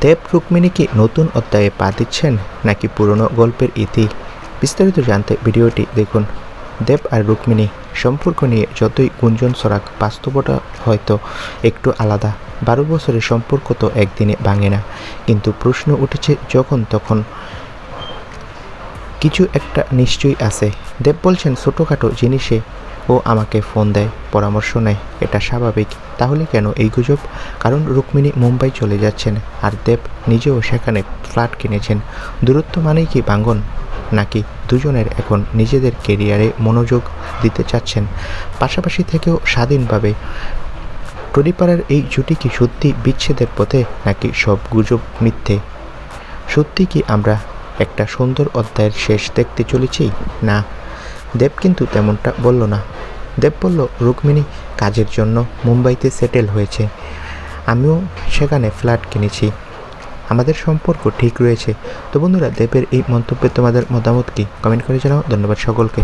দেব রুক্মিণী কি নতুন অধ্যায়ে পা দিচ্ছেন নাকি পুরনো গল্পের ইতি? বিস্তারিত জানতে ভিডিওটি দেখুন। দেব আর রুক্মিণী সম্পর্ক নিয়ে যতই গুঞ্জন ছড়াক, বাস্তবতা হয়তো একটু আলাদা। 12 বছরের সম্পর্ক তো একদিনে ভাঙে না, কিন্তু প্রশ্ন উঠেছে যখন তখন কিছু একটা নিশ্চয়ই আছে। দেব বলছেন ছোটোখাটো জিনিসে ও আমাকে ফোন দেয়, পরামর্শ নেয়, এটা স্বাভাবিক। তাহলে কেন এই গুজব? কারণ রুক্মিণী মুম্বাই চলে যাচ্ছেন আর দেব নিজেও সেখানে ফ্ল্যাট কিনেছেন। দূরত্ব মানেই কি ভাঙন? নাকি দুজনের এখন নিজেদের কেরিয়ারে মনোযোগ দিতে চাচ্ছেন, পাশাপাশি থেকেও স্বাধীনভাবে? টলিপাড়ার এই জুটি কি সত্যি বিচ্ছেদের পথে, নাকি সব গুজব মিথ্যে? সত্যি কি আমরা একটা সুন্দর অধ্যায়ের শেষ দেখতে চলেছি? না, দেব কিন্তু তেমনটা বলল না। দেব বলল রুক্মিণী কাজের জন্য মুম্বাইতে সেটেল হয়েছে, আমিও সেখানে ফ্ল্যাট কিনেছি, আমাদের সম্পর্ক ঠিক রয়েছে। তো বন্ধুরা, দেবের এই মন্তব্যে তোমাদের মতামত কি? কমেন্ট করে জানাও। ধন্যবাদ সকলকে।